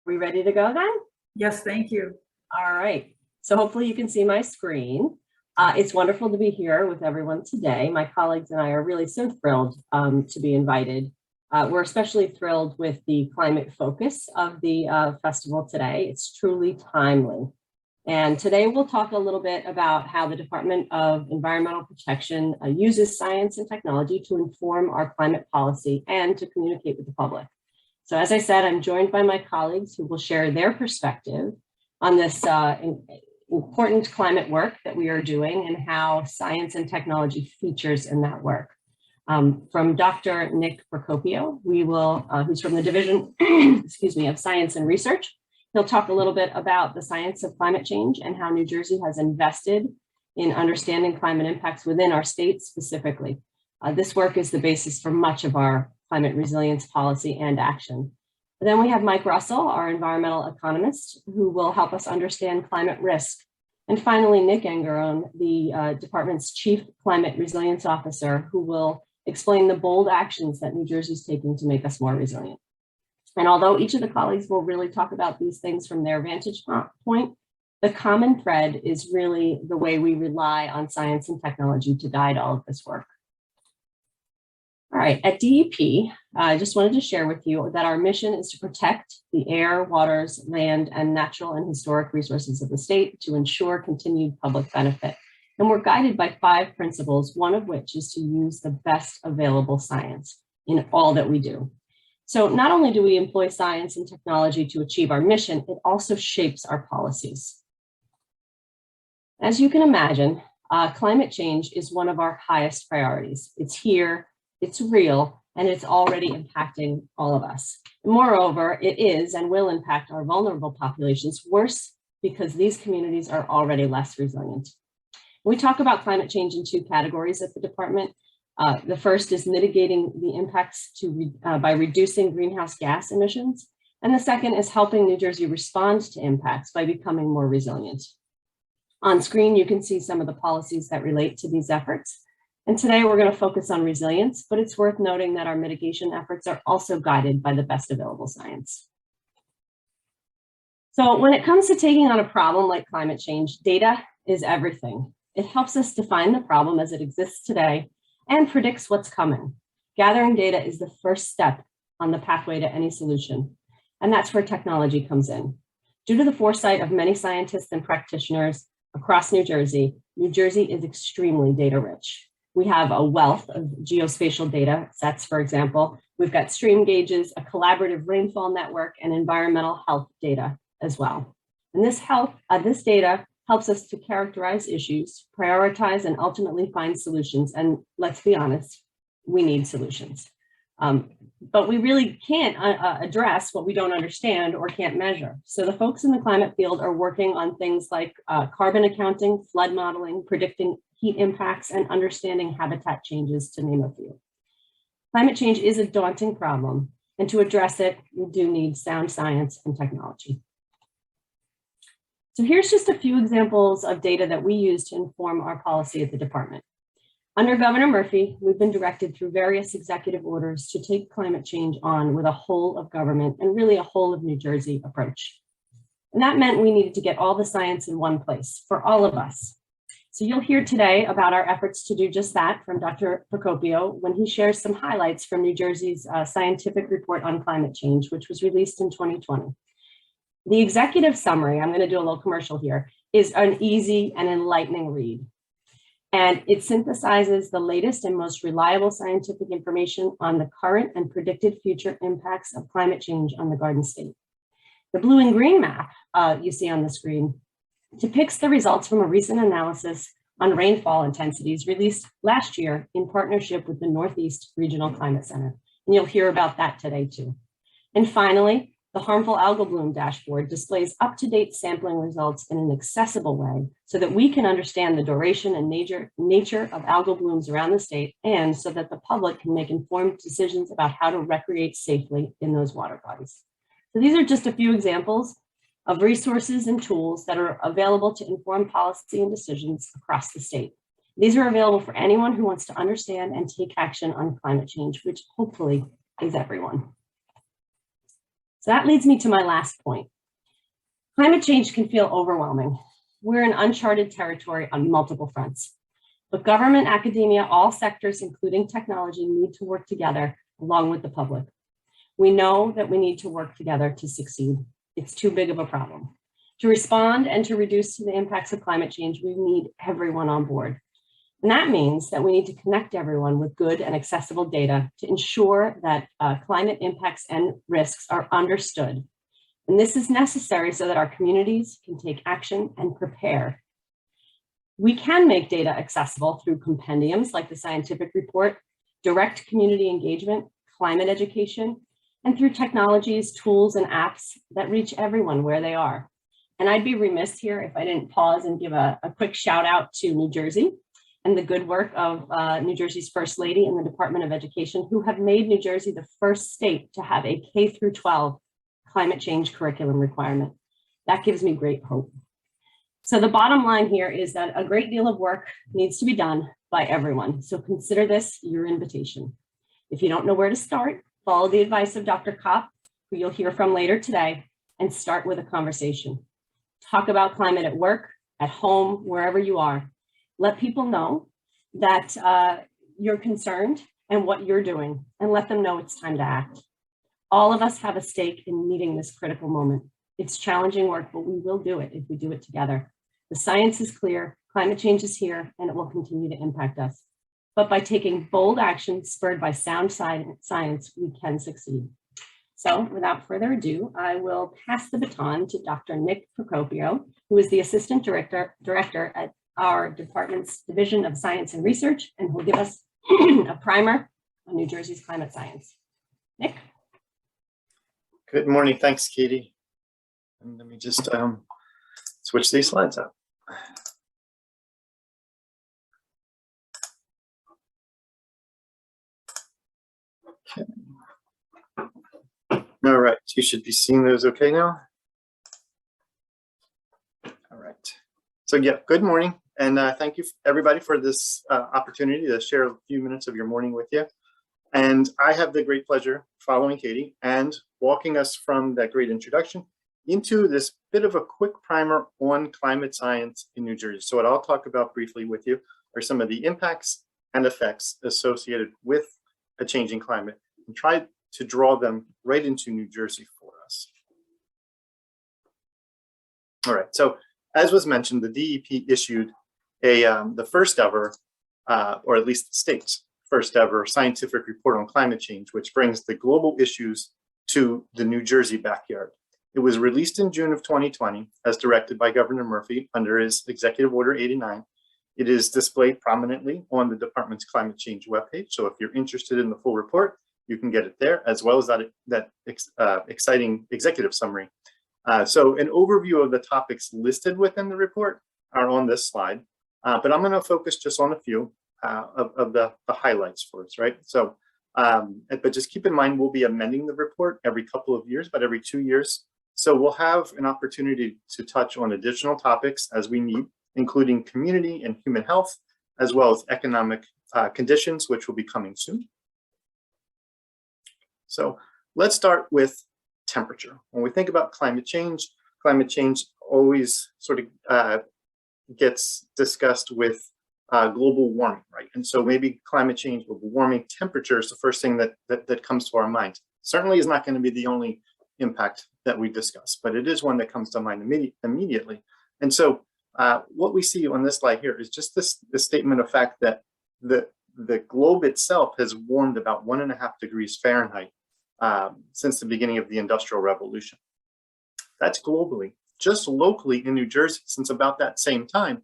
We ready to go then? Yes, thank you. All right. So hopefully you can see my screen. It's wonderful to be here with everyone today. My colleagues and I are really so thrilled to be invited. We're especially thrilled with the climate focus of the festival today. It's truly timely. And today we'll talk a little bit about how the Department of Environmental Protection uses science and technology to inform our climate policy and to communicate with the public. So as I said, I'm joined by my colleagues who will share their perspective on this important climate work that we are doing and how science and technology features in that work. From Dr. Nick Procopio, who's from the Division, of Science and Research. He'll talk a little bit about the science of climate change and how New Jersey has invested in understanding climate impacts within our state specifically. This work is the basis for much of our climate resilience policy and action. And then we have Mike Russell, our environmental economist, who will help us understand climate risk. And finally, Nick Angarone, the department's chief climate resilience officer, who will explain the bold actions that New Jersey is taking to make us more resilient. And although each of the colleagues will really talk about these things from their vantage point, the common thread is really the way we rely on science and technology to guide all of this work. All right, at DEP, I just wanted to share with you that our mission is to protect the air, waters, land, and natural and historic resources of the state to ensure continued public benefit. And we're guided by 5 principles, one of which is to use the best available science in all that we do. So not only do we employ science and technology to achieve our mission, it also shapes our policies. As you can imagine, climate change is one of our highest priorities. It's here, it's real, and it's already impacting all of us. Moreover, it is and will impact our vulnerable populations worse because these communities are already less resilient. We talk about climate change in 2 categories at the department. The first is mitigating the impacts by reducing greenhouse gas emissions. And the second is helping New Jersey respond to impacts by becoming more resilient. On screen, you can see some of the policies that relate to these efforts. And today we're going to focus on resilience, but it's worth noting that our mitigation efforts are also guided by the best available science. So when it comes to taking on a problem like climate change, data is everything. It helps us define the problem as it exists today and predicts what's coming. Gathering data is the first step on the pathway to any solution, and that's where technology comes in. Due to the foresight of many scientists and practitioners across New Jersey is extremely data rich. We have a wealth of geospatial data sets, for example. We've got stream gauges, a collaborative rainfall network, and environmental health data as well. And this data helps us to characterize issues, prioritize, and ultimately find solutions. And let's be honest, we need solutions. But we really can't address what we don't understand or can't measure. So the folks in the climate field are working on things like carbon accounting, flood modeling, predicting heat impacts, and understanding habitat changes, to name a few. Climate change is a daunting problem, and to address it, we do need sound science and technology. So here's just a few examples of data that we use to inform our policy at the department. Under Governor Murphy, we've been directed through various executive orders to take climate change on with a whole of government and really a whole of New Jersey approach. And that meant we needed to get all the science in one place for all of us. So you'll hear today about our efforts to do just that from Dr. Procopio when he shares some highlights from New Jersey's scientific report on climate change, which was released in 2020. The executive summary, I'm going to do a little commercial here, is an easy and enlightening read. And it synthesizes the latest and most reliable scientific information on the current and predicted future impacts of climate change on the Garden State. The blue and green map you see on the screen depicts the results from a recent analysis on rainfall intensities released last year in partnership with the Northeast Regional Climate Center. And you'll hear about that today too. And finally, the harmful algal bloom dashboard displays up-to-date sampling results in an accessible way so that we can understand the duration and nature of algal blooms around the state, and so that the public can make informed decisions about how to recreate safely in those water bodies. So these are just a few examples of resources and tools that are available to inform policy and decisions across the state. These are available for anyone who wants to understand and take action on climate change, which hopefully is everyone. So that leads me to my last point. Climate change can feel overwhelming. We're in uncharted territory on multiple fronts. But government, academia, all sectors, including technology, need to work together along with the public. We know that we need to work together to succeed. It's too big of a problem. To respond and to reduce the impacts of climate change, we need everyone on board. And that means that we need to connect everyone with good and accessible data to ensure that climate impacts and risks are understood. And this is necessary so that our communities can take action and prepare. We can make data accessible through compendiums like the scientific report, direct community engagement, climate education, and through technologies, tools, and apps that reach everyone where they are. And I'd be remiss here if I didn't pause and give a quick shout out to New Jersey and the good work of New Jersey's First Lady in the Department of Education, who have made New Jersey the first state to have a K through 12 climate change curriculum requirement. That gives me great hope. So the bottom line here is that a great deal of work needs to be done by everyone. So consider this your invitation. If you don't know where to start, follow the advice of Dr. Kopp, who you'll hear from later today, and start with a conversation. Talk about climate at work, at home, wherever you are. Let people know that you're concerned and what you're doing, and let them know it's time to act. All of us have a stake in meeting this critical moment. It's challenging work, but we will do it if we do it together. The science is clear, climate change is here, and it will continue to impact us. But by taking bold action spurred by sound science, we can succeed. So without further ado, I will pass the baton to Dr. Nick Procopio, who is the Assistant Director at our department's Division of Science and Research, and who will give us a primer on New Jersey's climate science. Nick? Good morning, thanks, Katie. And let me just switch these slides up. Okay. All right, you should be seeing those okay now. All right. So yeah, good morning, and thank you everybody for this opportunity to share a few minutes of your morning with you. And I have the great pleasure following Katie and walking us from that great introduction into this bit of a quick primer on climate science in New Jersey. So what I'll talk about briefly with you are some of the impacts and effects associated with a changing climate, and try to draw them right into New Jersey for us. All right, so as was mentioned, the DEP issued the first ever, or at least the state's first ever scientific report on climate change, which brings the global issues to the New Jersey backyard. It was released in June of 2020 as directed by Governor Murphy under his Executive Order 89. It is displayed prominently on the department's climate change webpage. So if you're interested in the full report, you can get it there, as well as that exciting executive summary. So an overview of the topics listed within the report are on this slide, but I'm going to focus just on a few of the highlights for us, right? So, but just keep in mind, we'll be amending the report every couple of years, but every 2 years. So we'll have an opportunity to touch on additional topics as we need, including community and human health, as well as economic conditions, which will be coming soon. So let's start with temperature. When we think about climate change always sort of gets discussed with global warming, right? And so maybe climate change, global warming, temperature is the first thing that comes to our mind. Certainly is not going to be the only impact that we discuss, but it is one that comes to mind immediately. And so what we see on this slide here is just this statement of fact that the globe itself has warmed about 1.5 degrees Fahrenheit since the beginning of the Industrial Revolution. That's globally. Just locally in New Jersey, since about that same time,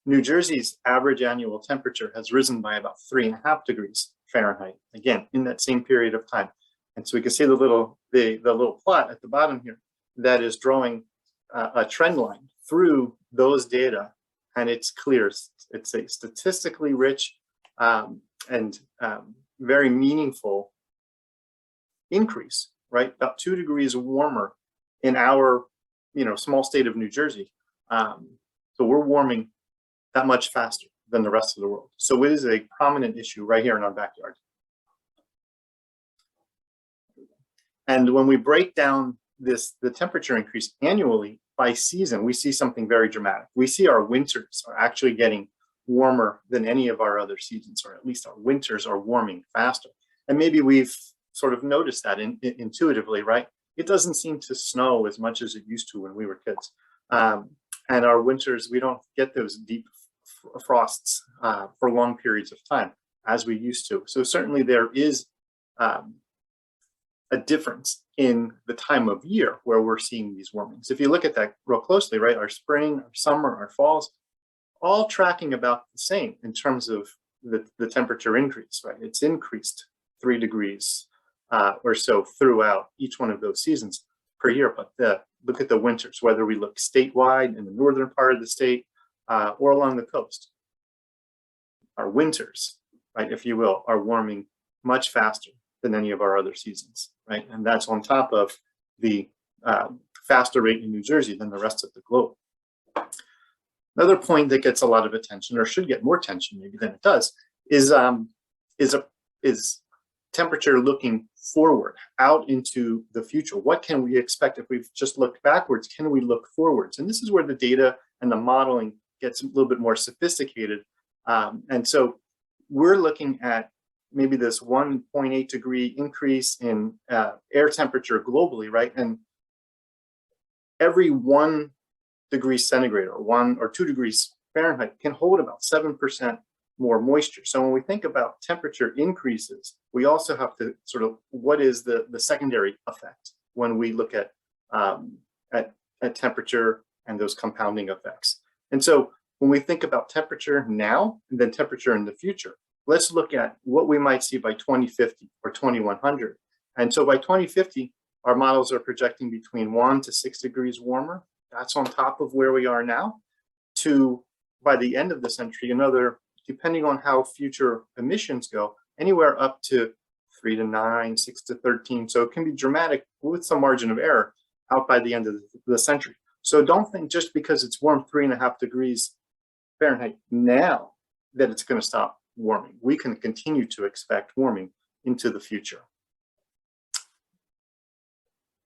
New Jersey's average annual temperature has risen by about 3.5 degrees Fahrenheit, again, in that same period of time. And so we can see the little plot at the bottom here that is drawing a trend line through those data, and it's clear. It's a statistically rich and very meaningful increase, right? About 2 degrees warmer in our, small state of New Jersey. So we're warming that much faster than the rest of the world. So it is a prominent issue right here in our backyard. And when we break down the temperature increase annually by season, we see something very dramatic. We see our winters are actually getting warmer than any of our other seasons, or at least our winters are warming faster. And maybe we've sort of noticed that intuitively, right? It doesn't seem to snow as much as it used to when we were kids. And our winters, we don't get those deep frosts for long periods of time as we used to. So certainly there is a difference in the time of year where we're seeing these warmings. If you look at that real closely, right, our spring, our summer, our falls, all tracking about the same in terms of the temperature increase, right? It's increased 3 degrees or so throughout each one of those seasons per year. But look at the winters, whether we look statewide in the northern part of the state or along the coast. Our winters, right, if you will, are warming much faster than any of our other seasons, right? And that's on top of the faster rate in New Jersey than the rest of the globe. Another point that gets a lot of attention, or should get more attention maybe than it does, is temperature looking forward out into the future. What can we expect if we've just looked backwards? Can we look forwards? And this is where the data and the modeling gets a little bit more sophisticated. And so we're looking at maybe this 1.8 degree increase in air temperature globally, right? And every 1 degree centigrade or 1 or 2 degrees Fahrenheit can hold about 7% more moisture. So when we think about temperature increases, we also have to sort of, what is the secondary effect when we look at temperature and those compounding effects. And so when we think about temperature now and then temperature in the future, let's look at what we might see by 2050 or 2100. And so by 2050, our models are projecting between 1 to 6 degrees warmer. That's on top of where we are now, to by the end of the century, another, depending on how future emissions go, anywhere up to 3 to 9, 6 to 13. So it can be dramatic with some margin of error out by the end of the century. So don't think just because it's warm 3.5 degrees Fahrenheit now that it's going to stop warming. We can continue to expect warming into the future.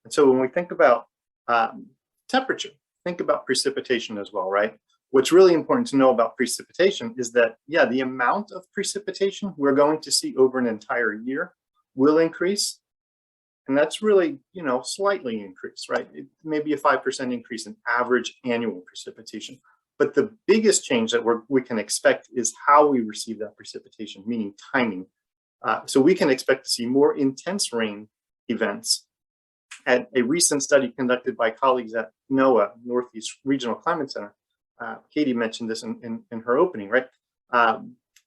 And so when we think about temperature, think about precipitation as well, right? What's really important to know about precipitation is that, yeah, the amount of precipitation we're going to see over an entire year will increase. And that's really, you know, slightly increased, right? It may be a 5% increase in average annual precipitation. But the biggest change that we can expect is how we receive that precipitation, meaning timing. So we can expect to see more intense rain events. At a recent study conducted by colleagues at NOAA, Northeast Regional Climate Center, Katie mentioned this in her opening, right?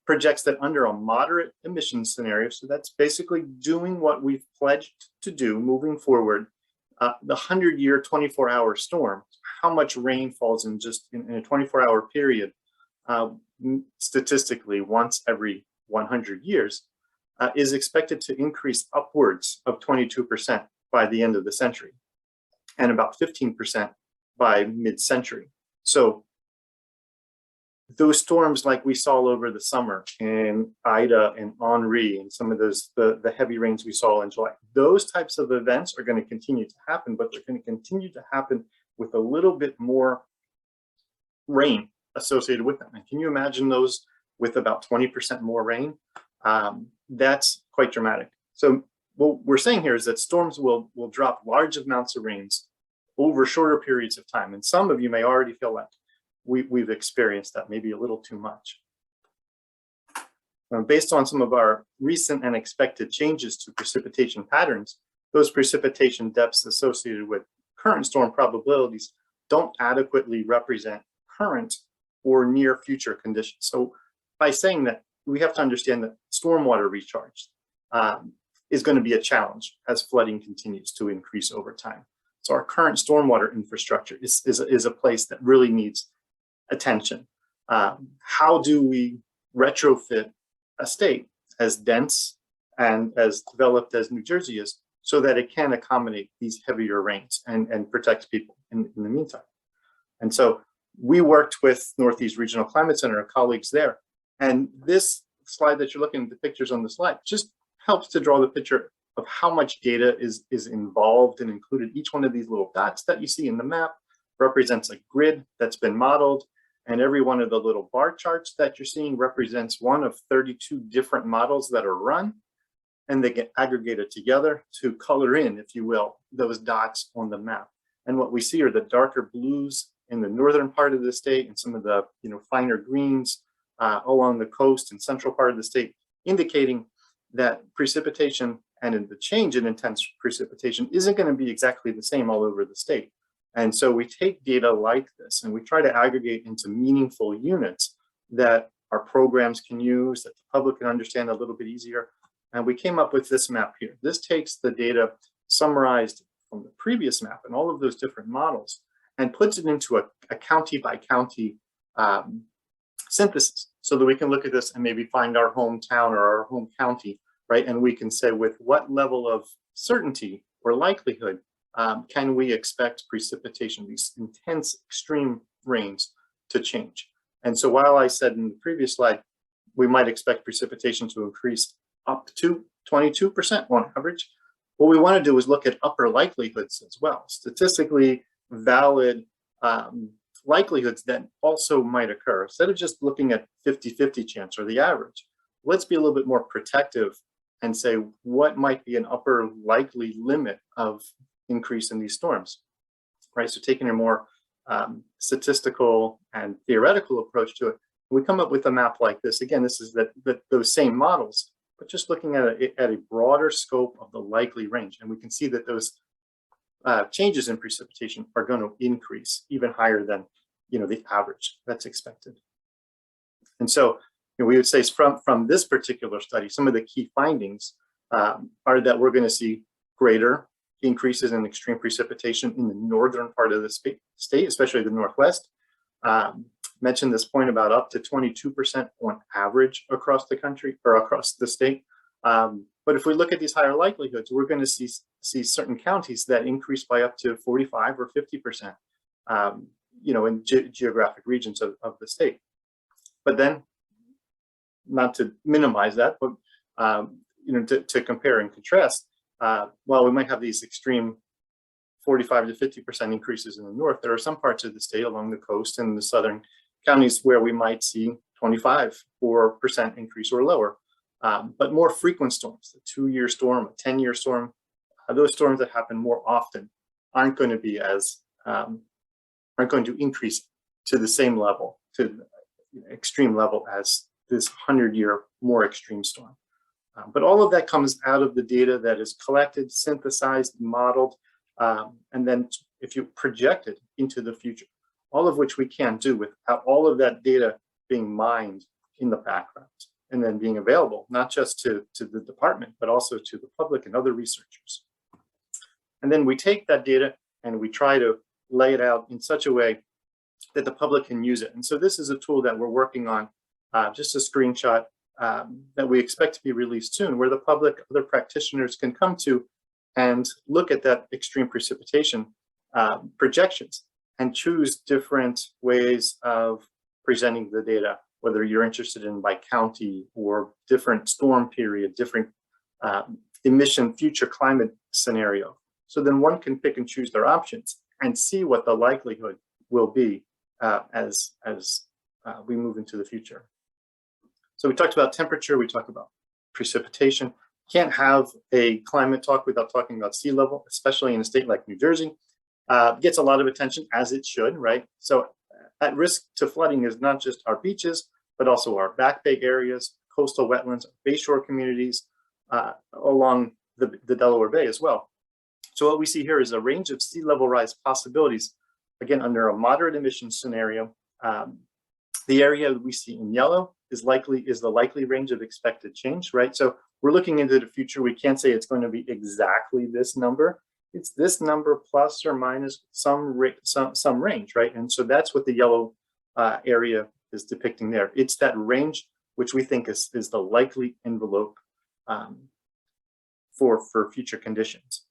Projects that under a moderate emissions scenario, so that's basically doing what we've pledged to do moving forward, the 100-year 24-hour storm, how much rain falls in just in a 24-hour period, statistically once every 100 years, is expected to increase upwards of 22% by the end of the century, and about 15% by mid-century. So those storms like we saw over the summer in Ida and Henri and some of those, the heavy rains we saw in July, those types of events are going to continue to happen, but they're going to continue to happen with a little bit more rain associated with them. And can you imagine those with about 20% more rain? That's quite dramatic. So what we're saying here is that storms will drop large amounts of rains over shorter periods of time. And some of you may already feel like we've experienced that, maybe a little too much. Based on some of our recent and expected changes to precipitation patterns, those precipitation depths associated with current storm probabilities don't adequately represent current or near future conditions. So by saying that, we have to understand that stormwater recharge is going to be a challenge as flooding continues to increase over time. So our current stormwater infrastructure is a place that really needs attention. How do we retrofit a state as dense and as developed as New Jersey is so that it can accommodate these heavier rains and protect people in the meantime? And so we worked with Northeast Regional Climate Center, our colleagues there. And this slide that you're looking at, the pictures on the slide, just helps to draw the picture of how much data is involved and included. Each one of these little dots that you see in the map represents a grid that's been modeled, and every one of the little bar charts that you're seeing represents one of 32 different models that are run, and they get aggregated together to color in, if you will, those dots on the map. And what we see are the darker blues in the northern part of the state and some of the finer greens along the coast and central part of the state, indicating that precipitation and in the change in intense precipitation isn't going to be exactly the same all over the state. And so we take data like this and we try to aggregate into meaningful units that our programs can use, that the public can understand a little bit easier. And we came up with this map here. This takes the data summarized from the previous map and all of those different models and puts it into a county by county synthesis, so that we can look at this and maybe find our hometown or our home county, right? And we can say with what level of certainty or likelihood can we expect precipitation, these intense extreme rains, to change. And so while I said in the previous slide, we might expect precipitation to increase up to 22% on average, what we want to do is look at upper likelihoods as well, statistically valid likelihoods that also might occur. Instead of just looking at 50-50 chance or the average, let's be a little bit more protective and say what might be an upper likely limit of increase in these storms, right? So taking a more statistical and theoretical approach to it, we come up with a map like this. Again, this is those same models, but just looking at a broader scope of the likely range. And we can see that those changes in precipitation are going to increase even higher than the average that's expected. And so we would say from this particular study, some of the key findings are that we're going to see greater increases in extreme precipitation in the northern part of the state, especially the Northwest. Mentioned this point about up to 22% on average across the country or across the state. But if we look at these higher likelihoods, we're going to see certain counties that increase by up to 45 or 50%, in geographic regions of the state. But then, not to minimize that, but to compare and contrast, while we might have these extreme 45 to 50% increases in the north, there are some parts of the state along the coast and the southern counties where we might see 25% increase or lower. But more frequent storms, a 2-year storm, a 10-year storm, those storms that happen more often aren't going to be aren't going to increase to the same level, to the extreme level as this 100-year more extreme storm. But all of that comes out of the data that is collected, synthesized, modeled, and then if you project it into the future, all of which we can't do without all of that data being mined in the background and then being available, not just to the department, but also to the public and other researchers. And then we take that data and we try to lay it out in such a way that the public can use it. And so this is a tool that we're working on, just a screenshot that we expect to be released soon, where the public, other practitioners can come to and look at that extreme precipitation projections and choose different ways of presenting the data, whether you're interested in by county or different storm period, different emission future climate scenario. So then one can pick and choose their options and see what the likelihood will be as we move into the future. So we talked about temperature, we talked about precipitation. Can't have a climate talk without talking about sea level, especially in a state like New Jersey. Gets a lot of attention, as it should, right? So at risk to flooding is not just our beaches, but also our back bay areas, coastal wetlands, bayshore communities along the Delaware Bay as well. So what we see here is a range of sea level rise possibilities, again, under a moderate emissions scenario. The area we see in yellow is the likely range of expected change, right? So we're looking into the future. We can't say it's going to be exactly this number. It's this number plus or minus some range, right? And so that's what the yellow area is depicting there. It's that range which we think is the likely envelope for future conditions.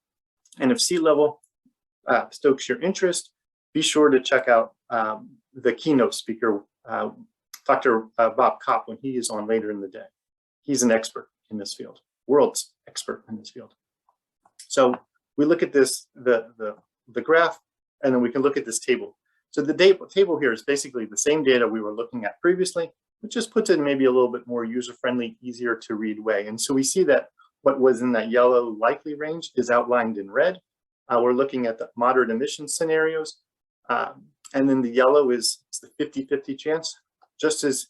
And if sea level stokes your interest, be sure to check out the keynote speaker, Dr. Bob Kopp, when he is on later in the day. He's an expert in this field, world's expert in this field. So we look at this, the graph, and then we can look at this table. So the table here is basically the same data we were looking at previously, but just puts it in maybe a little bit more user-friendly, easier to read way. And so we see that what was in that yellow likely range is outlined in red. We're looking at the moderate emission scenarios. And then the yellow is the 50-50 chance, just as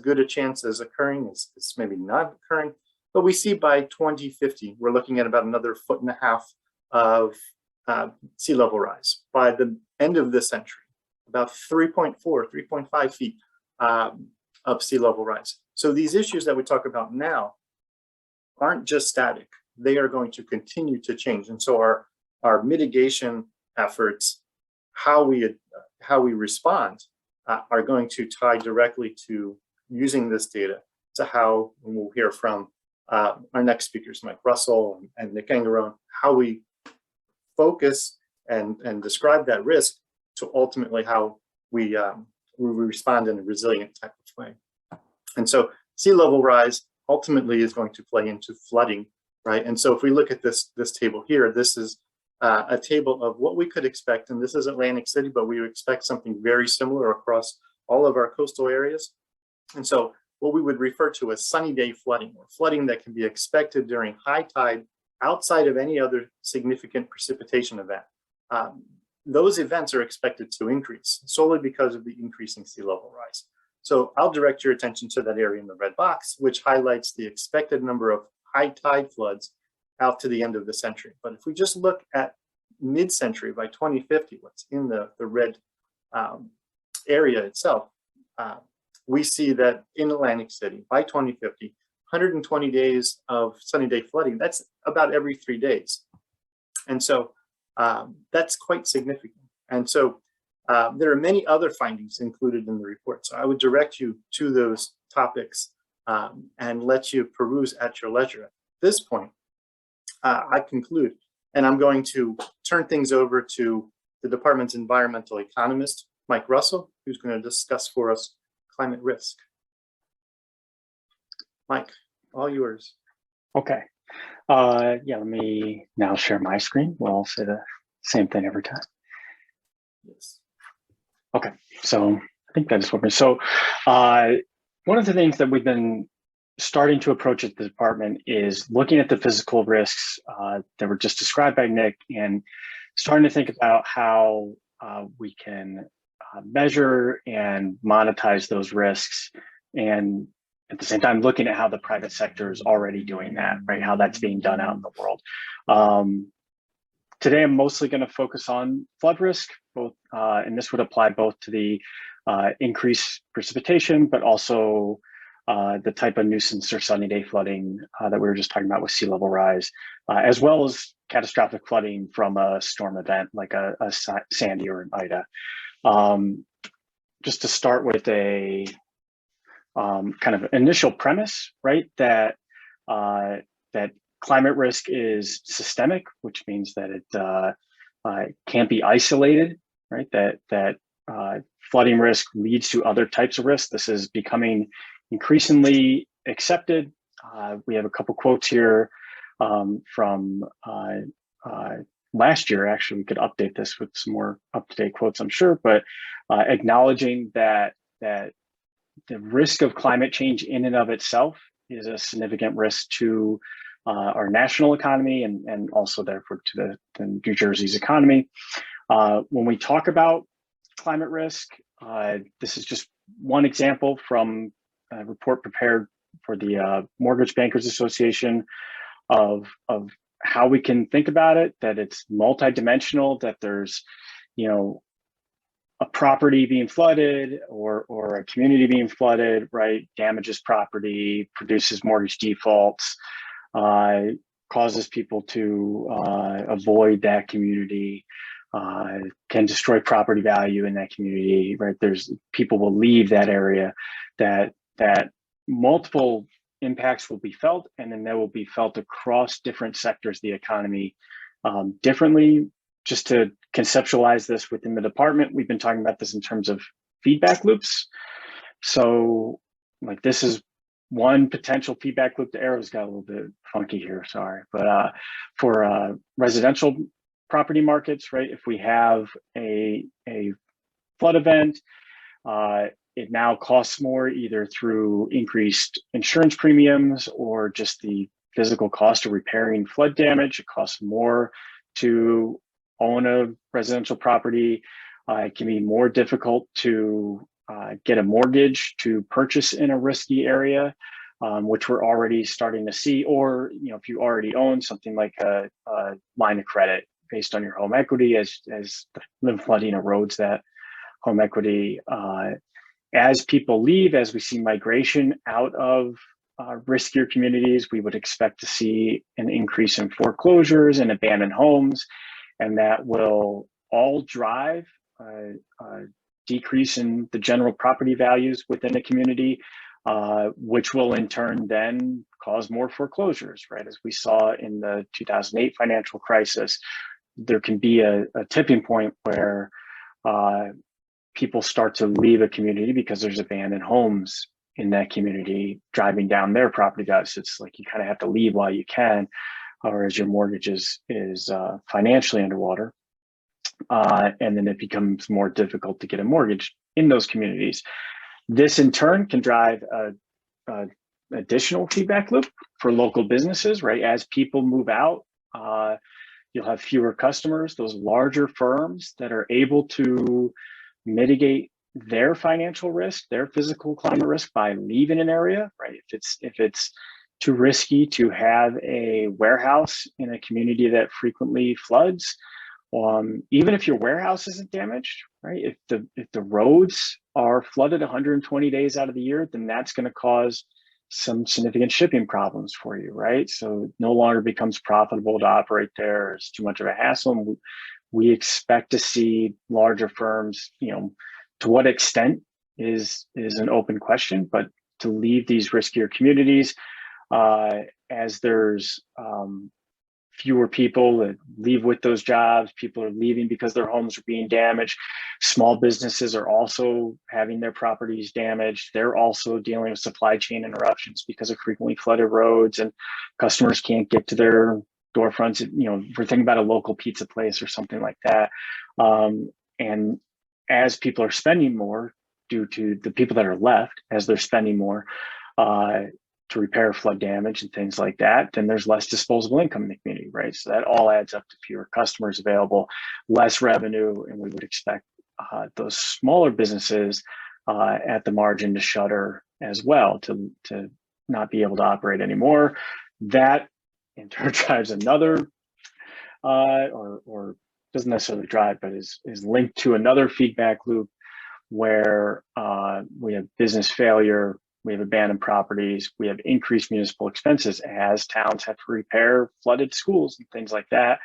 good a chance as occurring as maybe not occurring. But we see by 2050, we're looking at about another 1.5 feet of sea level rise. By the end of this century, about 3.5 feet of sea level rise. So these issues that we talk about now aren't just static. They are going to continue to change. And so our mitigation efforts, how we respond, are going to tie directly to using this data to how, and we'll hear from our next speakers, Mike Russell and Nick Angarone, how we focus and describe that risk to ultimately how we respond in a resilient type of way. And so sea level rise ultimately is going to play into flooding, right? And so if we look at this table here, this is a table of what we could expect, and this is Atlantic City, but we would expect something very similar across all of our coastal areas. And so what we would refer to as sunny day flooding, or flooding that can be expected during high tide outside of any other significant precipitation event. Those events are expected to increase solely because of the increasing sea level rise. So I'll direct your attention to that area in the red box, which highlights the expected number of high tide floods out to the end of the century. But if we just look at mid-century, by 2050, what's in the red area itself, we see that in Atlantic City, by 2050, 120 days of sunny day flooding, that's about every 3 days. And so that's quite significant. And so there are many other findings included in the report. So I would direct you to those topics and let you peruse at your leisure. At this point, I conclude, and I'm going to turn things over to the department's environmental economist, Mike Russell, who's going to discuss for us climate risk. Mike, all yours. Okay. Yeah, let me now share my screen. We'll all say the same thing every time. Yes. Okay, so I think that is what we're, so one of the things that we've been starting to approach at the department is looking at the physical risks that were just described by Nick, and starting to think about how we can measure and monetize those risks, and at the same time looking at how the private sector is already doing that, right? How that's being done out in the world. Today, I'm mostly going to focus on flood risk, both, and this would apply both to the increased precipitation, but also the type of nuisance or sunny day flooding that we were just talking about with sea level rise, as well as catastrophic flooding from a storm event like a Sandy or an Ida. Just to start with a kind of initial premise, right? That that climate risk is systemic, which means that it can't be isolated, right? That flooding risk leads to other types of risk. This is becoming increasingly accepted. We have a couple quotes here from last year. Actually, we could update this with some more up-to-date quotes, I'm sure, but acknowledging that the risk of climate change in and of itself is a significant risk to our national economy and also therefore to the New Jersey's economy. When we talk about climate risk, this is just one example from a report prepared for the Mortgage Bankers Association of how we can think about it, that it's multidimensional, that there's, you know, a property being flooded or a community being flooded, right, damages property, produces mortgage defaults, causes people to avoid that community, can destroy property value in that community, right? There's people will leave that area, that multiple impacts will be felt, and then they will be felt across different sectors of the economy differently. Just to conceptualize this within the department, we've been talking about this in terms of feedback loops. So like this is one potential feedback loop, the arrows got a little bit funky here, sorry. But for residential property markets, right, if we have a flood event, it now costs more either through increased insurance premiums or just the physical cost of repairing flood damage. It costs more to own a residential property. It can be more difficult to get a mortgage to purchase in a risky area, which we're already starting to see. Or, you know, if you already own something like a line of credit based on your home equity, as the flooding erodes that home equity. As people leave, as we see migration out of riskier communities, we would expect to see an increase in foreclosures and abandoned homes, and that will all drive a decrease in the general property values within the community, which will in turn then cause more foreclosures, right? As we saw in the 2008 financial crisis, there can be a tipping point where people start to leave a community because there's abandoned homes in that community driving down their property values. It's like you kind of have to leave while you can, or as your mortgage is financially underwater. And then it becomes more difficult to get a mortgage in those communities. This in turn can drive a additional feedback loop for local businesses, right? As people move out, you'll have fewer customers. Those larger firms that are able to mitigate their financial risk, their physical climate risk by leaving an area, right? If it's too risky to have a warehouse in a community that frequently floods, even if your warehouse isn't damaged, right? If the roads are flooded 120 days out of the year, then that's going to cause some significant shipping problems for you, right? So it no longer becomes profitable to operate there. It's too much of a hassle. And we expect to see larger firms, you know, to what extent is an open question, but to leave these riskier communities as there's fewer people that leave with those jobs. People are leaving because their homes are being damaged. Small businesses are also having their properties damaged. They're also dealing with supply chain interruptions because of frequently flooded roads, and customers can't get to their storefronts. You know, we're thinking about a local pizza place or something like that. And as people are spending more due to the people that are left, as they're spending more, to repair flood damage and things like that, then there's less disposable income in the community, right? So that all adds up to fewer customers available, less revenue, and we would expect those smaller businesses at the margin to shutter as well, to not be able to operate anymore. That in turn drives another, or doesn't necessarily drive, but is linked to another feedback loop where we have business failure, we have abandoned properties, we have increased municipal expenses as towns have to repair flooded schools and things like that.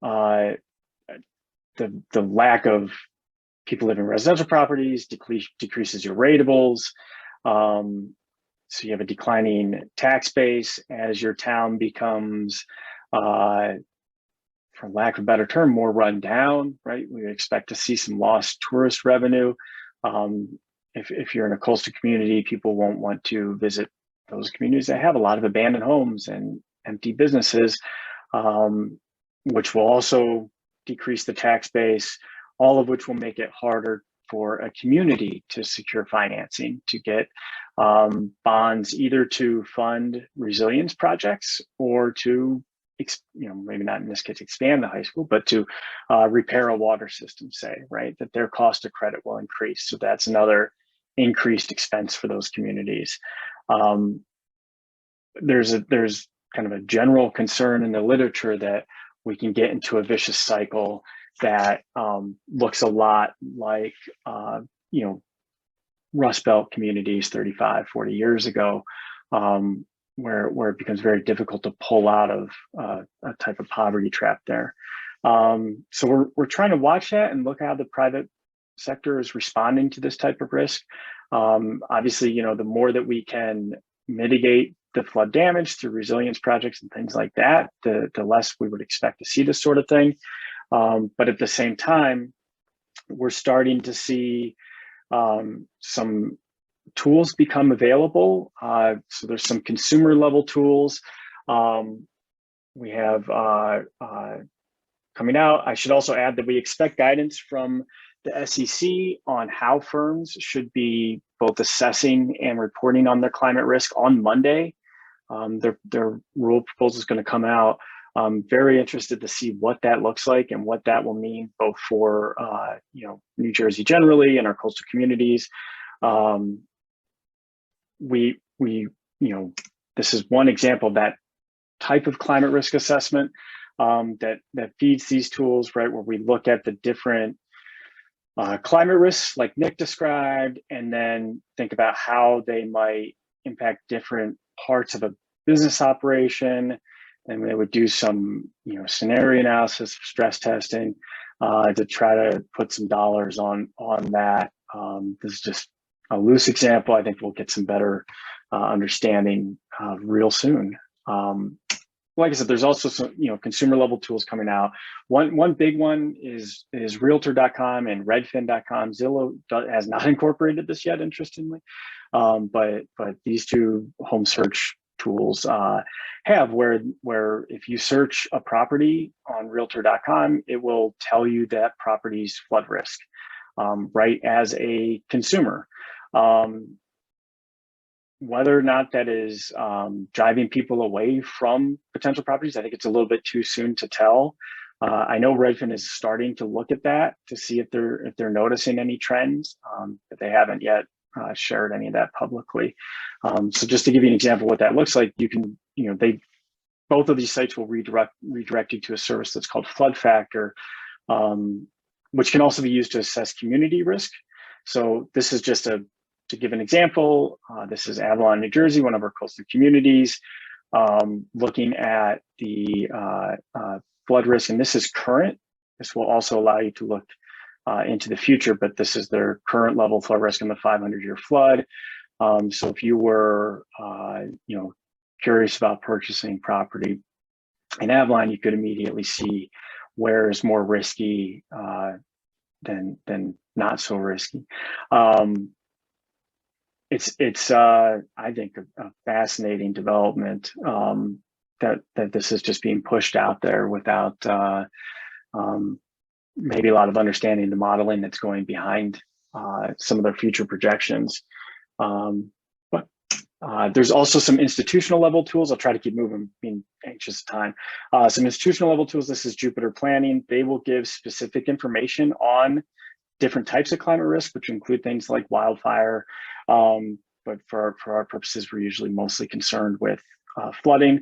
The lack of people living in residential properties decreases your ratables. So you have a declining tax base as your town becomes, for lack of a better term, more run down, right? We expect to see some lost tourist revenue. If you're in a coastal community, people won't want to visit those communities that have a lot of abandoned homes and empty businesses, which will also decrease the tax base, all of which will make it harder for a community to secure financing, to get bonds either to fund resilience projects or to, you know, maybe not in this case expand the high school, but to repair a water system, say, right? That their cost of credit will increase. So that's another increased expense for those communities. There's kind of a general concern in the literature that we can get into a vicious cycle that looks a lot like, you know, Rust Belt communities 35, 40 years ago, where it becomes very difficult to pull out of a type of poverty trap there. So we're trying to watch that and look how the private sector is responding to this type of risk. Obviously, you know, the more that we can mitigate the flood damage through resilience projects and things like that, the less we would expect to see this sort of thing. But at the same time, we're starting to see some tools become available. So there's some consumer level tools we have coming out. I should also add that we expect guidance from the SEC on how firms should be both assessing and reporting on their climate risk on Monday. Their rule proposal is going to come out. I'm very interested to see what that looks like and what that will mean both for New Jersey generally and our coastal communities. This is one example of that type of climate risk assessment that feeds these tools, right, where we look at the different climate risks like Nick described, and then think about how they might impact different parts of a business operation. And they would do some scenario analysis, stress testing to try to put some dollars on that. This is just a loose example. I think we'll get some better understanding real soon. Like I said, there's also some consumer level tools coming out. One big one is Realtor.com and Redfin.com. Zillow has not incorporated this yet, interestingly, but these two home search tools have where if you search a property on Realtor.com, it will tell you that property's flood risk, right, as a consumer. Whether or not that is driving people away from potential properties, I think it's a little bit too soon to tell. I know Redfin is starting to look at that to see if they're noticing any trends, but they haven't yet shared any of that publicly. So just to give you an example of what that looks like, you can, both of these sites will redirect you to a service that's called Flood Factor, which can also be used to assess community risk. So this is just to give an example, this is Avalon, New Jersey, one of our coastal communities, looking at the flood risk, and this is current. This will also allow you to look into the future, but this is their current level of flood risk in the 500-year flood. So if you were, curious about purchasing property in Avalon, you could immediately see where is more risky than not so risky. It's I think a fascinating development that this is just being pushed out there without maybe a lot of understanding the modeling that's going behind some of their future projections. But there's also some institutional level tools. I'll try to keep moving, being anxious of time. Some institutional level tools. This is Jupiter Planning. They will give specific information on different types of climate risk, which include things like wildfire. But for our purposes, we're usually mostly concerned with flooding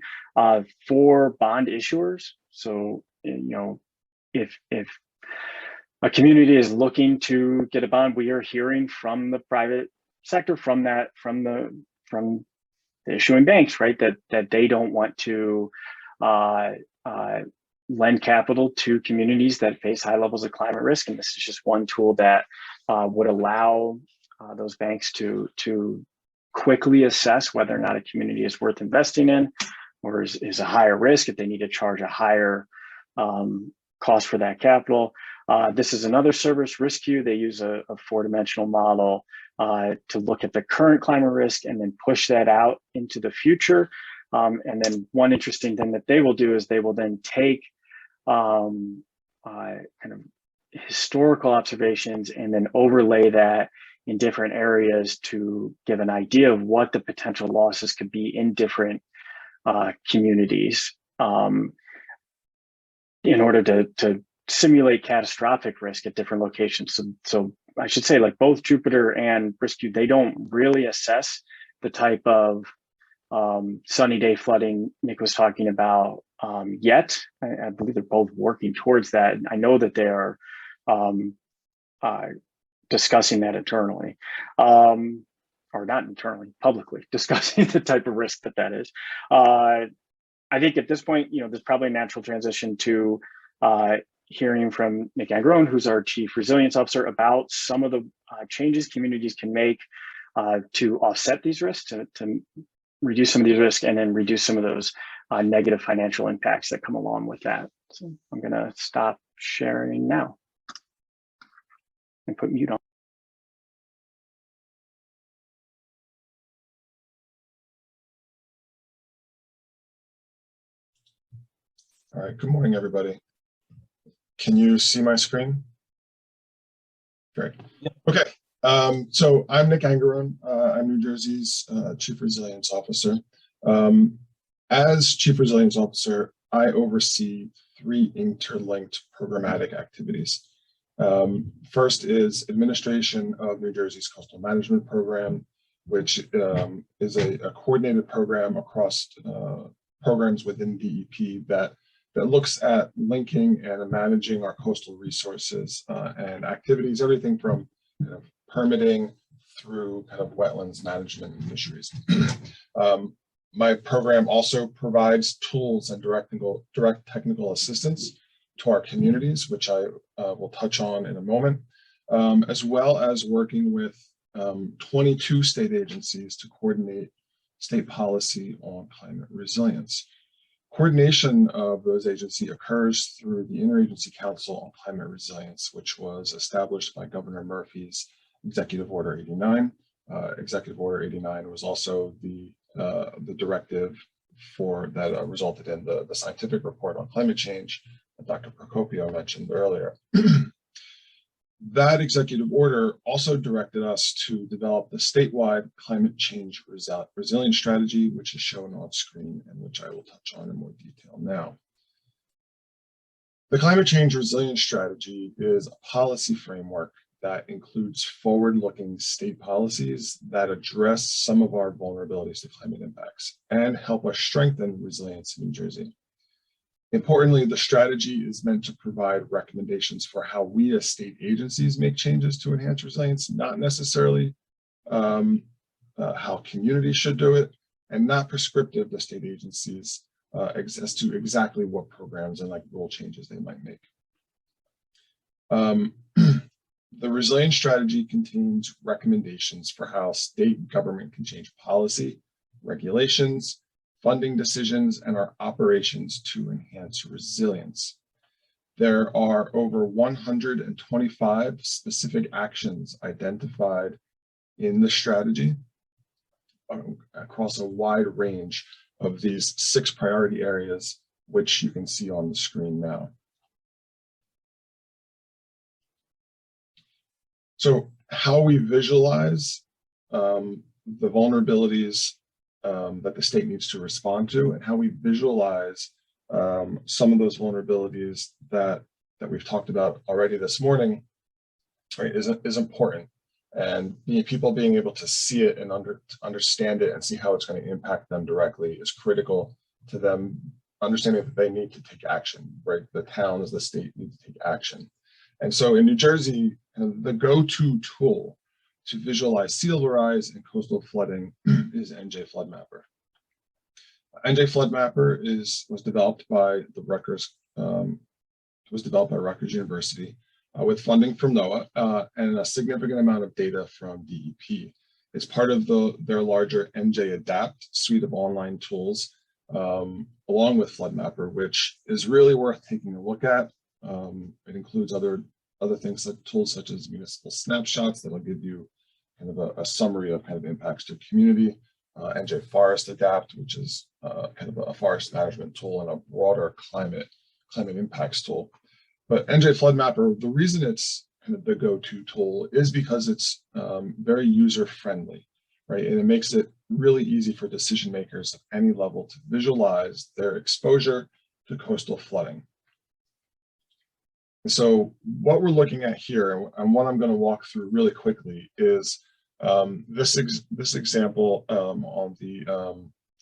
for bond issuers. So, if a community is looking to get a bond, we are hearing from the private sector, from the issuing banks, right, that they don't want to lend capital to communities that face high levels of climate risk. And this is just one tool that would allow those banks to quickly assess whether or not a community is worth investing in, or is a higher risk if they need to charge a higher cost for that capital. This is another service, RiskQ. They use a 4-dimensional model to look at the current climate risk and then push that out into the future. And then one interesting thing that they will do is they will then take kind of historical observations and then overlay that in different areas to give an idea of what the potential losses could be in different communities in order to simulate catastrophic risk at different locations. So I should say, like, both Jupiter and RiskQ, they don't really assess the type of sunny day flooding Nick was talking about yet. I believe they're both working towards that. I know that they are discussing that internally, or not internally, publicly discussing the type of risk that is. I think at this point, there's probably a natural transition to hearing from Nick Angarone, who's our Chief Resilience Officer, about some of the changes communities can make to offset these risks, to reduce some of these risks, and then reduce some of those negative financial impacts that come along with that. So I'm going to stop sharing now and put mute on. All right, good morning, everybody. Can you see my screen? Great. Yep. Okay, so I'm Nick Angarone. I'm New Jersey's Chief Resilience Officer. As Chief Resilience Officer, I oversee 3 interlinked programmatic activities. First is administration of New Jersey's Coastal Management Program, which is a coordinated program across programs within DEP that looks at linking and managing our coastal resources and activities, everything from kind of permitting through kind of wetlands management and fisheries. My program also provides tools and direct technical assistance to our communities, which I will touch on in a moment, as well as working with 22 state agencies to coordinate state policy on climate resilience. Coordination of those agencies occurs through the Interagency Council on Climate Resilience, which was established by Governor Murphy's Executive Order 89. Executive Order 89 was also the directive for that resulted in the scientific report on climate change that Dr. Procopio mentioned earlier. That executive order also directed us to develop the statewide climate change resilience strategy, which is shown on screen and which I will touch on in more detail now. The climate change resilience strategy is a policy framework that includes forward-looking state policies that address some of our vulnerabilities to climate impacts and help us strengthen resilience in New Jersey. Importantly, the strategy is meant to provide recommendations for how we as state agencies make changes to enhance resilience, not necessarily how communities should do it, and not prescriptive to state agencies as to exactly what programs and rule changes they might make. The resilience strategy contains recommendations for how state government can change policy, regulations, funding decisions, and our operations to enhance resilience. There are over 125 specific actions identified in the strategy across a wide range of these 6 priority areas, which you can see on the screen now. So how we visualize the vulnerabilities that the state needs to respond to, and how we visualize some of those vulnerabilities that we've talked about already this morning, right, is important. And people being able to see it and understand it and see how it's going to impact them directly is critical to them understanding that they need to take action, right? The towns, the state need to take action. And so in New Jersey, the go-to tool to visualize sea level rise and coastal flooding is NJ Flood Mapper. NJ Flood Mapper was developed by Rutgers University with funding from NOAA and a significant amount of data from DEP. It's part of their larger NJDEP suite of online tools, along with Flood Mapper, which is really worth taking a look at. It includes other things like tools such as municipal snapshots that'll give you kind of a summary of kind of impacts to community, NJ Forest Adapt, which is kind of a forest management tool and a broader climate impacts tool. But NJ Flood Mapper, the reason it's kind of the go-to tool is because it's very user-friendly, right? And it makes it really easy for decision makers at any level to visualize their exposure to coastal flooding. And so what we're looking at here, and what I'm going to walk through really quickly, is this example on the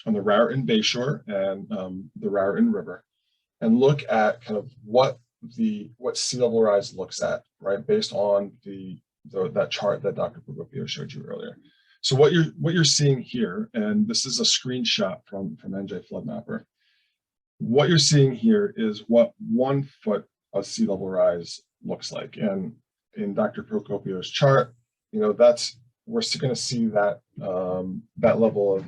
Raritan Bayshore and the Raritan River, and look at kind of what sea level rise looks at, right, based on that chart that Dr. Procopio showed you earlier. So what you're seeing here, and this is a screenshot from NJ Flood Mapper. What you're seeing here is what 1 foot of sea level rise looks like, and in Dr. Procopio's chart, we're going to see that that level of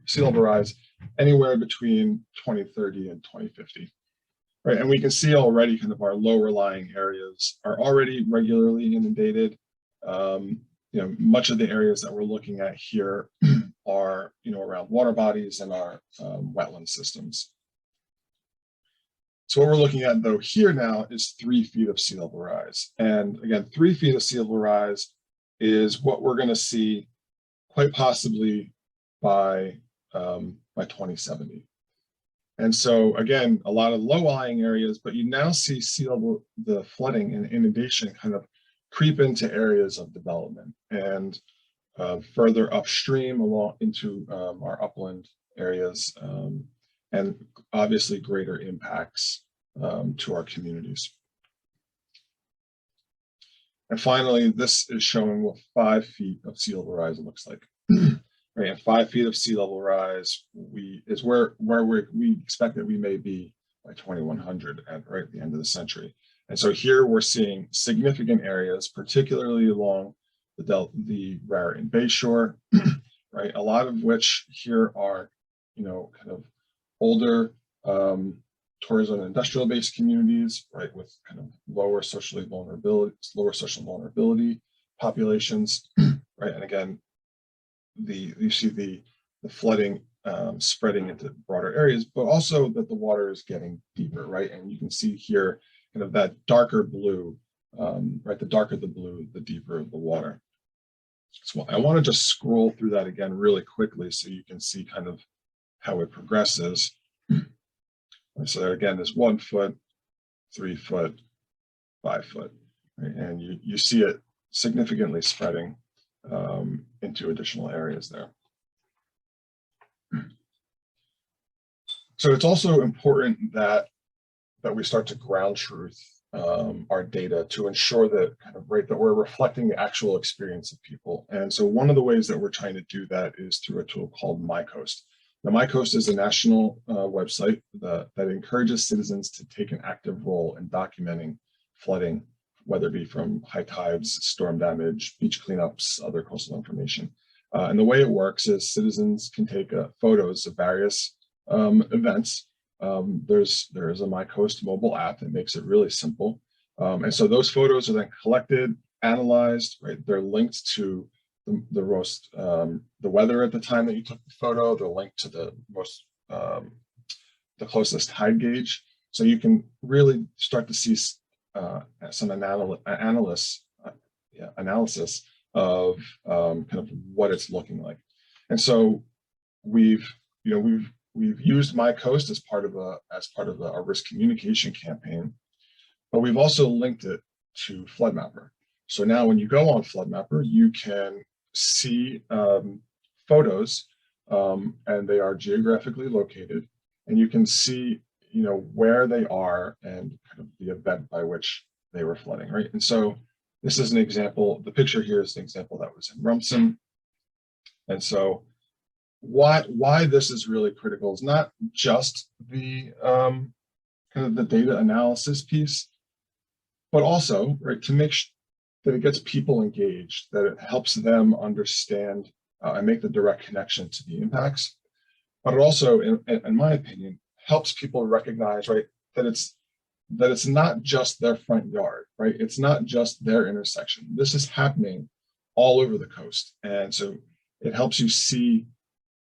sea level rise anywhere between 2030 and 2050, right? And we can see already kind of our lower lying areas are already regularly inundated. Much of the areas that we're looking at here are around water bodies and our wetland systems. So what we're looking at though here now is 3 feet of sea level rise. And again, 3 feet of sea level rise is what we're going to see quite possibly by 2070. And so again, a lot of low-lying areas, but you now see sea level, the flooding and inundation kind of creep into areas of development and further upstream along into our upland areas, and obviously greater impacts to our communities. And finally, this is showing what 5 feet of sea level rise looks like. Right, and 5 feet of sea level rise is where we expect that we may be by 2100 at right at the end of the century. And so here we're seeing significant areas, particularly along the Raritan Bay Shore, right? A lot of which here are, kind of older tourism and industrial-based communities, right, with kind of lower social vulnerability populations, right? And again, you see the flooding spreading into broader areas, but also that the water is getting deeper, right? And you can see here kind of that darker blue, right? The darker the blue, the deeper the water. So I want to just scroll through that again really quickly so you can see kind of how it progresses. So there again, there's 1 foot, 3 foot, 5 foot, right? And you see it significantly spreading into additional areas there. So it's also important that we start to ground truth our data to ensure that that we're reflecting the actual experience of people. And so one of the ways that we're trying to do that is through a tool called MyCoast. Now, MyCoast is a national website that encourages citizens to take an active role in documenting flooding, whether it be from high tides, storm damage, beach cleanups, other coastal information. And the way it works is citizens can take photos of various events. There is a MyCoast mobile app that makes it really simple. And so those photos are then collected, analyzed, right? They're linked to the weather at the time that you took the photo. They're linked to the closest tide gauge. So you can really start to see some analysis of kind of what it's looking like. And so we've used MyCoast as part of a risk communication campaign, but we've also linked it to FloodMapper. So now when you go on FloodMapper, you can see photos, and they are geographically located, and you can see where they are and kind of the event by which they were flooding, right? And so this is an example. The picture here is an example that was in Rumson. And so why this is really critical is not just the kind of the data analysis piece, but also, right, to make sure that it gets people engaged, that it helps them understand and make the direct connection to the impacts. But it also, in my opinion, helps people recognize, right, that it's not just their front yard, right? It's not just their intersection. This is happening all over the coast. And so it helps you see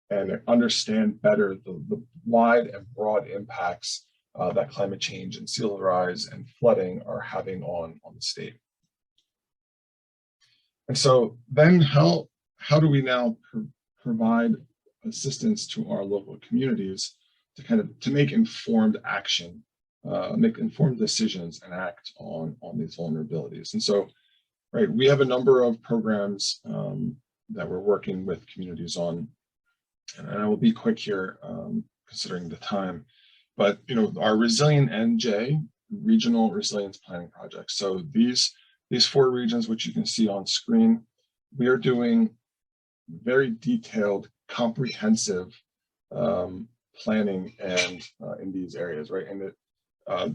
and understand better the wide and broad impacts that climate change and sea level rise and flooding are having on the state. And so then how do we now provide assistance to our local communities to make informed action, make informed decisions and act on these vulnerabilities? And so, right, we have a number of programs that we're working with communities on, and I will be quick here considering the time, but our Resilient NJ regional resilience planning project. So these 4 regions, which you can see on screen, we are doing very detailed, comprehensive planning and in these areas, right? And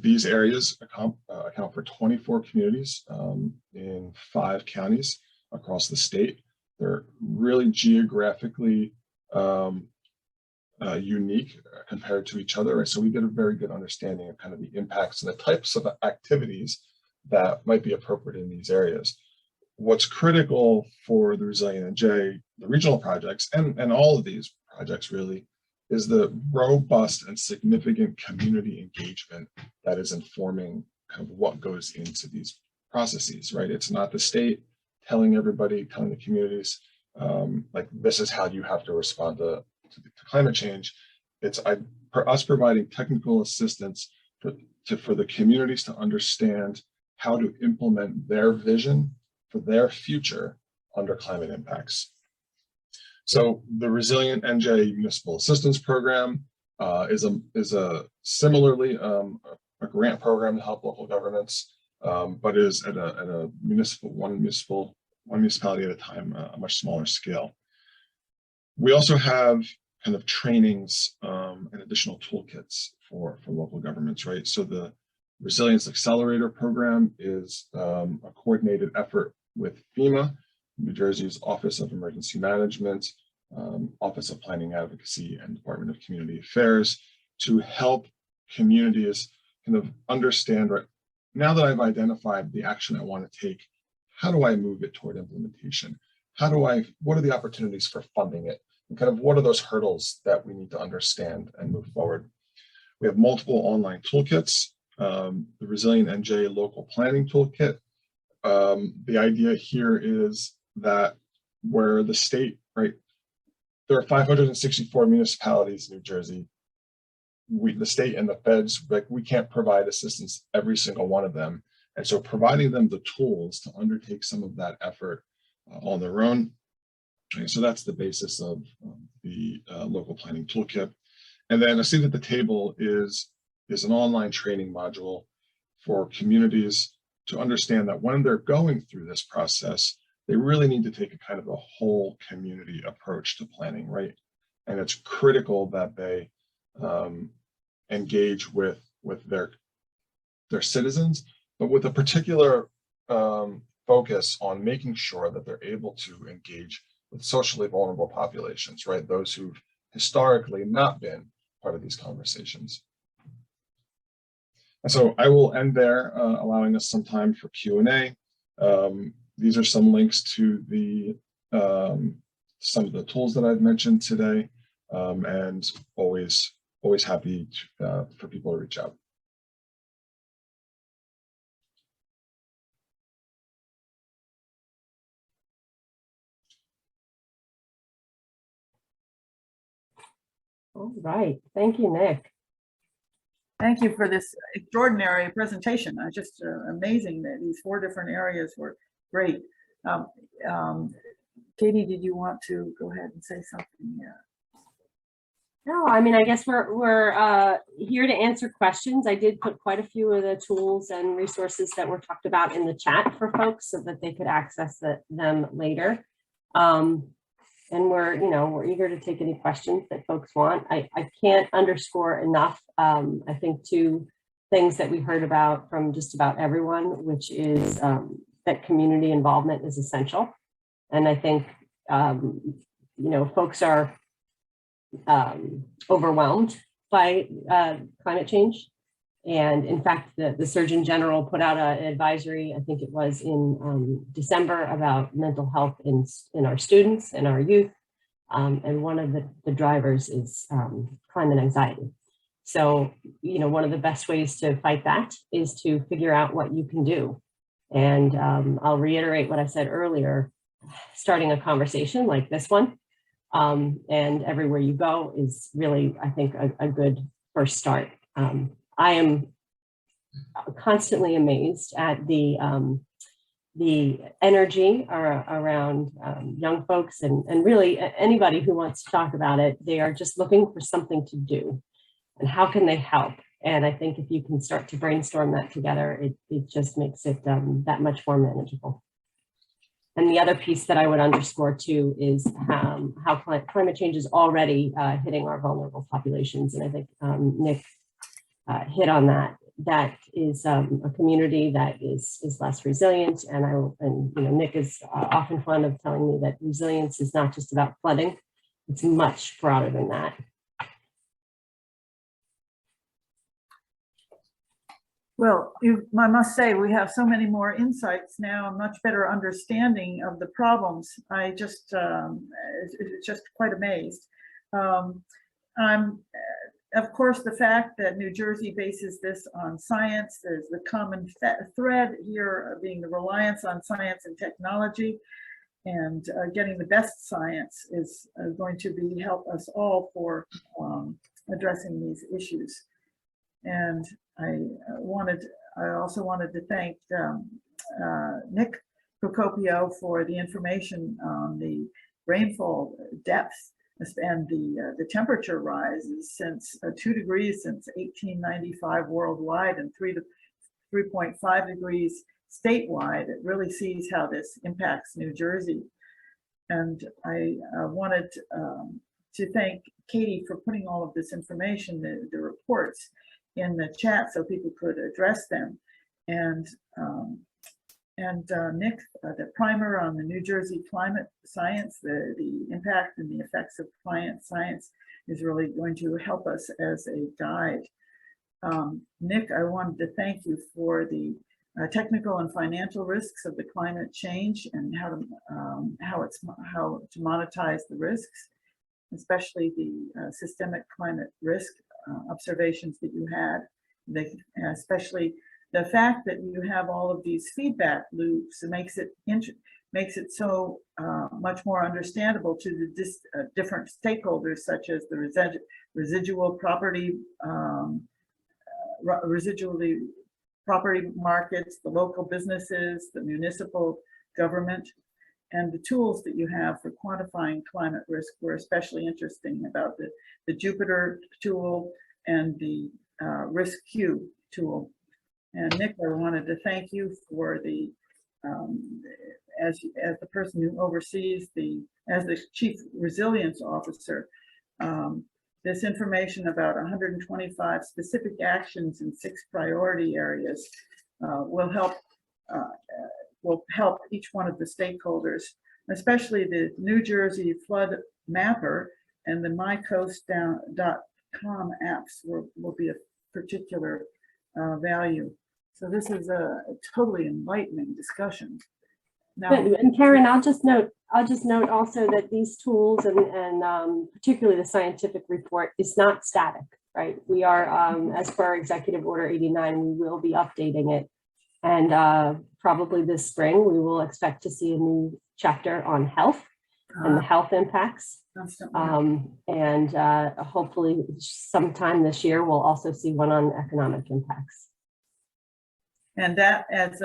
these areas account for 24 communities in 5 counties across the state. They're really geographically unique compared to each other, right? So we get a very good understanding of kind of the impacts and the types of activities that might be appropriate in these areas. What's critical for the Resilient NJ, the regional projects, and all of these projects really, is the robust and significant community engagement that is informing kind of what goes into these processes, right? It's not the state telling everybody, telling the communities, like this is how you have to respond to climate change. It's for us providing technical assistance for the communities to understand how to implement their vision for their future under climate impacts. So the Resilient NJ Municipal Assistance Program is a similarly a grant program to help local governments, but is at a one municipality at a time, a much smaller scale. We also have kind of trainings and additional toolkits for local governments, right? So the Resilience Accelerator Program is a coordinated effort with FEMA, New Jersey's Office of Emergency Management, Office of Planning Advocacy, and Department of Community Affairs to help communities kind of understand, right, now that I've identified the action I want to take, how do I move it toward implementation? What are the opportunities for funding it? And kind of what are those hurdles that we need to understand and move forward? We have multiple online toolkits, the Resilient NJ Local Planning Toolkit. The idea here is that where the state, right, there are 564 municipalities in New Jersey. The state and the feds, like, we can't provide assistance every single one of them. And so providing them the tools to undertake some of that effort on their own. And so that's the basis of the local planning toolkit. And then a seat at the table is an online training module for communities to understand that when they're going through this process, they really need to take a kind of a whole community approach to planning, right? And it's critical that they engage with their citizens, but with a particular focus on making sure that they're able to engage with socially vulnerable populations, right? Those who've historically not been part of these conversations. And so I will end there, allowing us some time for Q&A. These are some links to the some of the tools that I've mentioned today, and always happy for people to reach out. All right, thank you, Nick. Thank you for this extraordinary presentation. Just amazing that these 4 different areas were great. Katie, did you want to go ahead and say something? Yeah. No, I mean, I guess we're here to answer questions. I did put quite a few of the tools and resources that were talked about in the chat for folks so that they could access them later. And we're eager to take any questions that folks want. I can't underscore enough, I think, 2 things that we heard about from just about everyone, which is that community involvement is essential. And I think, folks are overwhelmed by climate change. And in fact, the Surgeon General put out an advisory, I think it was in December, about mental health in our students and our youth. And one of the drivers is climate anxiety. So, one of the best ways to fight that is to figure out what you can do. And I'll reiterate what I said earlier, starting a conversation like this one and everywhere you go is really, I think, a good first start. I am constantly amazed at the energy around young folks and really anybody who wants to talk about it. They are just looking for something to do and how can they help? And I think if you can start to brainstorm that together, it just makes it that much more manageable. And the other piece that I would underscore too is how climate change is already hitting our vulnerable populations. And I think Nick hit on that. That is a community that is less resilient. And Nick is often fond of telling me that resilience is not just about flooding. It's much broader than that. Well, I must say, we have so many more insights now, a much better understanding of the problems. I just, it's just quite amazed. Of course, the fact that New Jersey bases this on science, there's the common thread here being the reliance on science and technology, and getting the best science is going to help us all for addressing these issues. And I also wanted to thank Nick Procopio for the information on the rainfall depth and the temperature rises since 2 degrees since 1895 worldwide and 3 to 3.5 degrees statewide. It really sees how this impacts New Jersey. And I wanted to thank Katie for putting all of this information, the reports, in the chat so people could address them. And Nick, the primer on the New Jersey climate science, the impact and the effects of climate science is really going to help us as a guide. Nick, I wanted to thank you for the technical and financial risks of the climate change and how to monetize the risks, especially the systemic climate risk observations that you had, especially the fact that you have all of these feedback loops. It makes it so much more understandable to the different stakeholders, such as the residual property, residually property markets, the local businesses, the municipal government, and the tools that you have for quantifying climate risk were especially interesting about the Jupyter tool and the RISC-Q tool. And Nick, I wanted to thank you for the, as the person who oversees as the Chief Resilience Officer, this information about 125 specific actions in 6 priority areas will help each one of the stakeholders, especially the New Jersey Flood Mapper and the mycoast.com apps will be a particular value. So this is a totally enlightening discussion. Now, and Karen, I'll just note also that these tools and particularly the scientific report is not static, right? We are, as per Executive Order 89, we will be updating it. And probably this spring, we will expect to see a new chapter on health and the health impacts. And hopefully sometime this year, we'll also see one on economic impacts. And that, as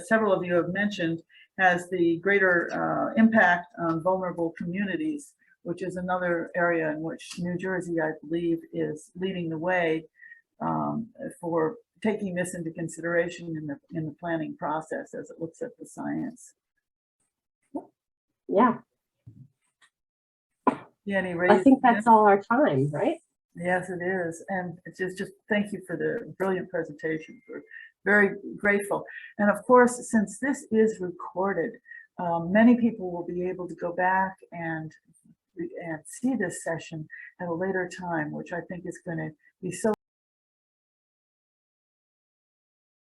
several of you have mentioned, has the greater impact on vulnerable communities, which is another area in which New Jersey, I believe, is leading the way for taking this into consideration in the planning process as it looks at the science. Yeah. Yeah, I think that's all our time, right? Yes, it is. And it's just thank you for the brilliant presentation. We're very grateful. And of course, since this is recorded, many people will be able to go back and see this session at a later time, which I think is going to be so